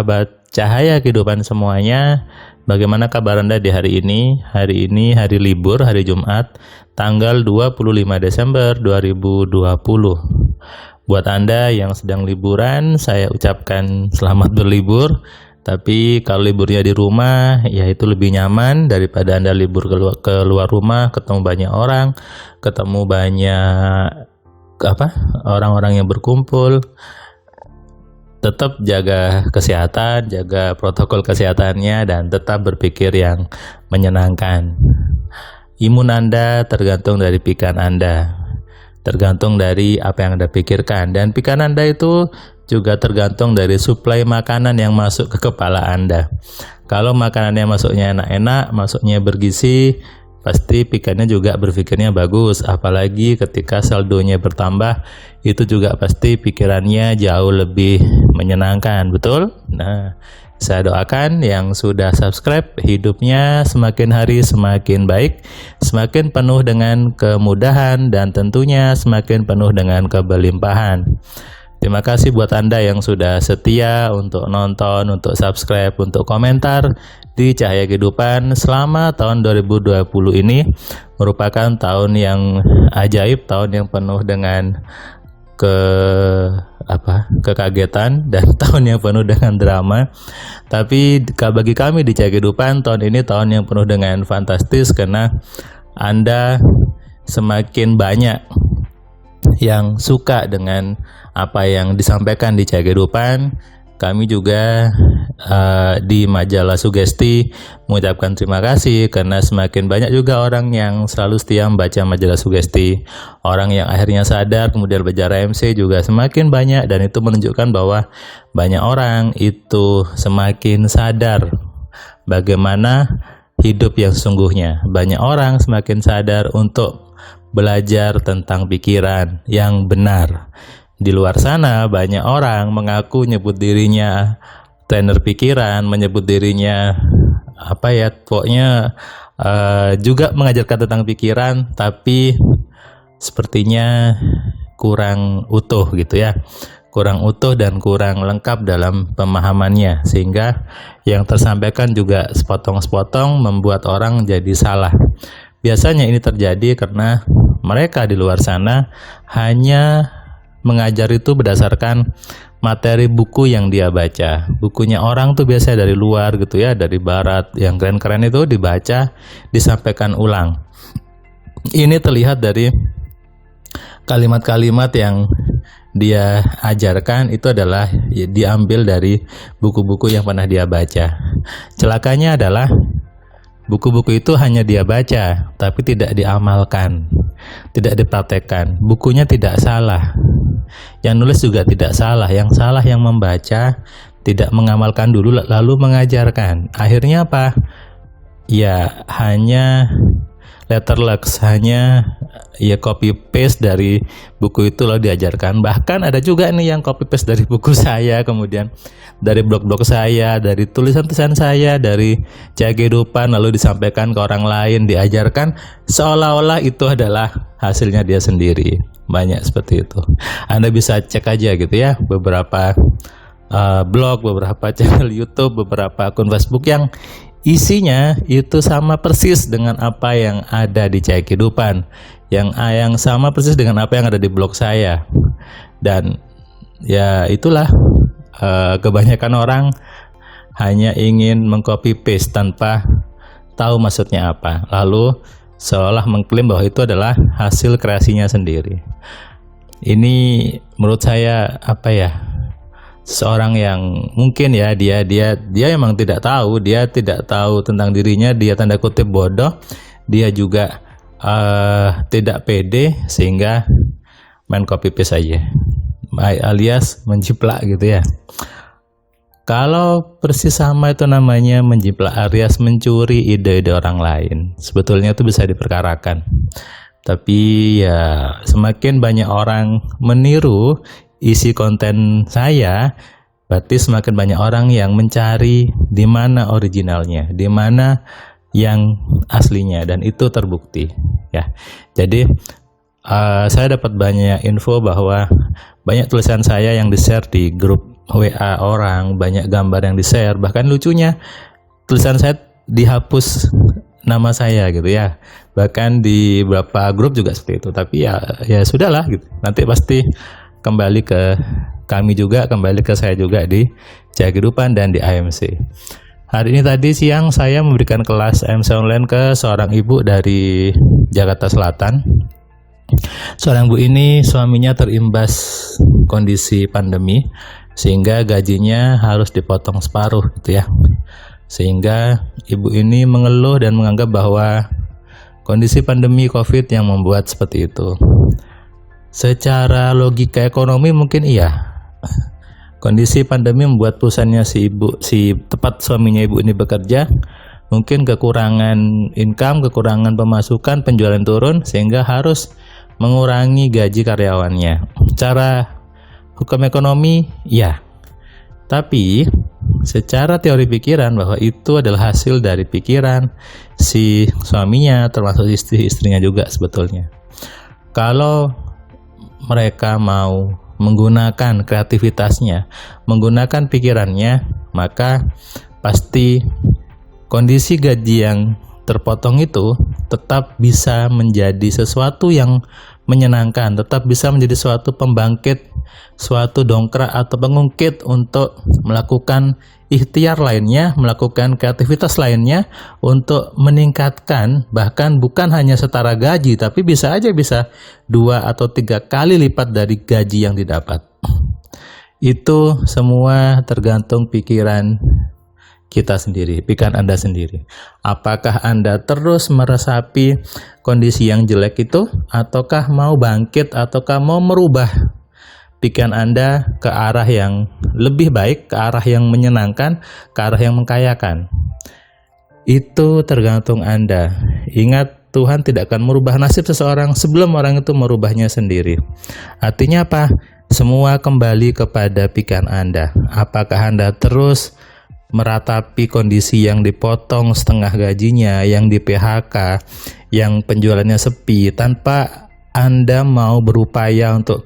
sahabat Cahaya Kehidupan semuanya. Bagaimana kabar Anda di hari ini? Hari ini hari libur, hari Jumat, tanggal 25 Desember 2020. Buat Anda yang sedang liburan, saya ucapkan selamat berlibur. Tapi kalau liburnya di rumah, ya itu lebih nyaman daripada Anda libur keluar rumah, ketemu banyak orang, ketemu banyak orang-orang yang berkumpul. Tetap jaga kesehatan, jaga protokol kesehatannya, dan tetap berpikir yang menyenangkan. Imun Anda tergantung dari pikiran Anda, tergantung dari apa yang Anda pikirkan, dan pikiran Anda itu juga tergantung dari suplai makanan yang masuk ke kepala Anda. Kalau makanannya masuknya enak-enak, masuknya bergizi, pasti pikirannya juga berpikirnya bagus. Apalagi ketika saldonya bertambah, itu juga pasti pikirannya jauh lebih menyenangkan, betul? Nah, saya doakan yang sudah subscribe hidupnya semakin hari semakin baik, semakin penuh dengan kemudahan, dan tentunya semakin penuh dengan kebelimpahan. Terima kasih buat Anda yang sudah setia untuk nonton, untuk subscribe, untuk komentar di Cahaya Kehidupan selama tahun 2020 ini. Merupakan tahun yang ajaib, tahun yang penuh dengan kekagetan, dan tahun yang penuh dengan drama. Tapi bagi kami di Cahaya Kehidupan, tahun ini tahun yang penuh dengan fantastis, karena Anda semakin banyak yang suka dengan apa yang disampaikan di Cahaya Kehidupan. Kami juga di majalah Sugesti mengucapkan terima kasih, karena semakin banyak juga orang yang selalu setia membaca majalah Sugesti. Orang yang akhirnya sadar kemudian belajar MC juga semakin banyak, dan itu menunjukkan bahwa banyak orang itu semakin sadar bagaimana hidup yang sesungguhnya. Banyak orang semakin sadar untuk belajar tentang pikiran yang benar. Di luar sana banyak orang mengaku nyebut dirinya trainer pikiran, menyebut dirinya pokoknya juga mengajarkan tentang pikiran, tapi sepertinya kurang utuh gitu ya. Kurang utuh dan kurang lengkap dalam pemahamannya, sehingga yang tersampaikan juga sepotong-sepotong membuat orang jadi salah. Biasanya ini terjadi karena mereka di luar sana hanya mengajar itu berdasarkan materi buku yang dia baca. Bukunya orang tuh biasanya dari luar gitu ya, dari barat, yang keren-keren itu dibaca, disampaikan ulang. Ini terlihat dari kalimat-kalimat yang dia ajarkan itu adalah diambil dari buku-buku yang pernah dia baca. Celakanya adalah buku-buku itu hanya dia baca, tapi tidak diamalkan, tidak dipraktekkan. Bukunya tidak salah, yang nulis juga tidak salah. Yang salah yang membaca, tidak mengamalkan dulu lalu mengajarkan. Akhirnya apa? Ya hanya letterlux, hanya ya copy paste dari buku itu lalu diajarkan. Bahkan ada juga nih yang copy paste dari buku saya, kemudian dari blog-blog saya, dari tulisan-tulisan saya, dari Cahaya Kehidupan, lalu disampaikan ke orang lain, diajarkan seolah-olah itu adalah hasilnya dia sendiri. Banyak seperti itu. Anda bisa cek aja gitu ya, beberapa blog, beberapa channel YouTube, beberapa akun Facebook yang isinya itu sama persis dengan apa yang ada di Cahaya Kehidupan, yang sama persis dengan apa yang ada di blog saya. Dan ya itulah, kebanyakan orang hanya ingin mengcopy paste tanpa tahu maksudnya apa, lalu seolah mengklaim bahwa itu adalah hasil kreasinya sendiri. Ini menurut saya seorang yang mungkin ya dia memang tidak tahu, dia tidak tahu tentang dirinya, dia tanda kutip bodoh, dia juga tidak pede sehingga main copy paste saja, alias menjiplak gitu ya. Kalau persis sama itu namanya menjiplak, alias mencuri ide-ide orang lain. Sebetulnya itu bisa diperkarakan. Tapi ya semakin banyak orang meniru isi konten saya, berarti semakin banyak orang yang mencari di mana originalnya, di mana yang aslinya, dan itu terbukti ya. Jadi saya dapat banyak info bahwa banyak tulisan saya yang di-share di grup WA orang, banyak gambar yang di-share, bahkan lucunya tulisan saya dihapus nama saya gitu ya. Bahkan di beberapa grup juga seperti itu. Tapi ya sudahlah gitu. Nanti pasti kembali ke kami juga, kembali ke saya juga di Jaya Kehidupan dan di AMC. Hari ini tadi siang saya memberikan kelas AMC online ke seorang ibu dari Jakarta Selatan. Seorang ibu ini suaminya terimbas kondisi pandemi sehingga gajinya harus dipotong separuh gitu ya. Sehingga ibu ini mengeluh dan menganggap bahwa kondisi pandemi COVID yang membuat seperti itu. Secara logika ekonomi mungkin iya. Kondisi pandemi membuat perusahaannya tepat suaminya ibu ini bekerja, mungkin kekurangan income, kekurangan pemasukan, penjualan turun sehingga harus mengurangi gaji karyawannya. Cara hukum ekonomi ya. Tapi secara teori pikiran bahwa itu adalah hasil dari pikiran si suaminya termasuk istrinya juga sebetulnya. Kalau mereka mau menggunakan kreativitasnya, menggunakan pikirannya, maka pasti kondisi gaji yang terpotong itu tetap bisa menjadi sesuatu yang menyenangkan, tetap bisa menjadi suatu pembangkit, suatu dongkrak atau pengungkit untuk melakukan ikhtiar lainnya, melakukan kreativitas lainnya untuk meningkatkan, bahkan bukan hanya setara gaji, tapi bisa 2 atau 3 kali lipat dari gaji yang didapat. Itu semua tergantung pikiran kita sendiri, pikiran Anda sendiri. Apakah Anda terus meresapi kondisi yang jelek itu, ataukah mau bangkit, ataukah mau merubah pikiran Anda ke arah yang lebih baik, ke arah yang menyenangkan, ke arah yang mengkayakan. Itu tergantung Anda. Ingat, Tuhan tidak akan merubah nasib seseorang sebelum orang itu merubahnya sendiri. Artinya apa? Semua kembali kepada pikiran Anda. Apakah Anda terus meratapi kondisi yang dipotong setengah gajinya, yang di PHK, yang penjualannya sepi, tanpa Anda mau berupaya untuk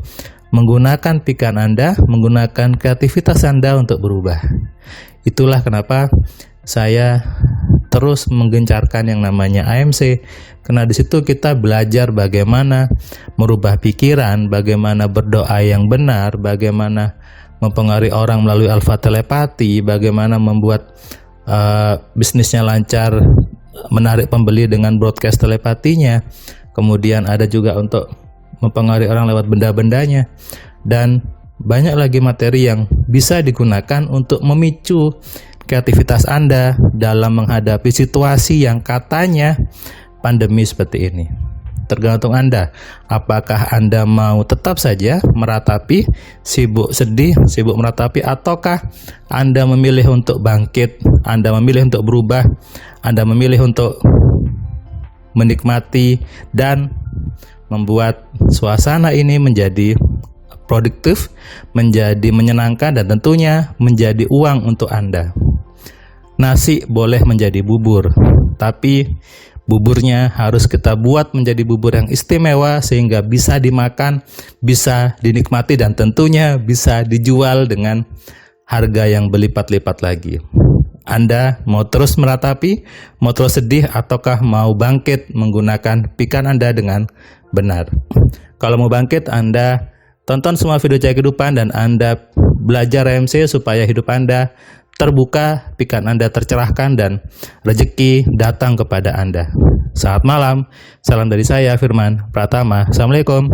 menggunakan pikiran Anda, menggunakan kreativitas Anda untuk berubah. Itulah kenapa saya terus menggencarkan yang namanya AMC, karena di situ kita belajar bagaimana merubah pikiran, bagaimana berdoa yang benar, bagaimana mempengaruhi orang melalui alfa telepati, bagaimana membuat bisnisnya lancar, menarik pembeli dengan broadcast telepatinya. Kemudian ada juga untuk mempengaruhi orang lewat benda-bendanya, dan banyak lagi materi yang bisa digunakan untuk memicu kreativitas Anda dalam menghadapi situasi yang katanya pandemi seperti ini. Tergantung Anda, apakah Anda mau tetap saja meratapi, sibuk sedih, sibuk meratapi, ataukah Anda memilih untuk bangkit, Anda memilih untuk berubah, Anda memilih untuk menikmati dan membuat suasana ini menjadi produktif, menjadi menyenangkan, dan tentunya menjadi uang untuk Anda. Nasi boleh menjadi bubur, tapi buburnya harus kita buat menjadi bubur yang istimewa sehingga bisa dimakan, bisa dinikmati, dan tentunya bisa dijual dengan harga yang berlipat-lipat lagi. Anda mau terus meratapi, mau terus sedih, ataukah mau bangkit menggunakan pikiran Anda dengan benar? Kalau mau bangkit, Anda tonton semua video Jaya Kehidupan dan Anda belajar AMC supaya hidup Anda terbuka, pikiran Anda tercerahkan, dan rezeki datang kepada Anda. Selamat malam, salam dari saya Firman Pratama. Assalamualaikum.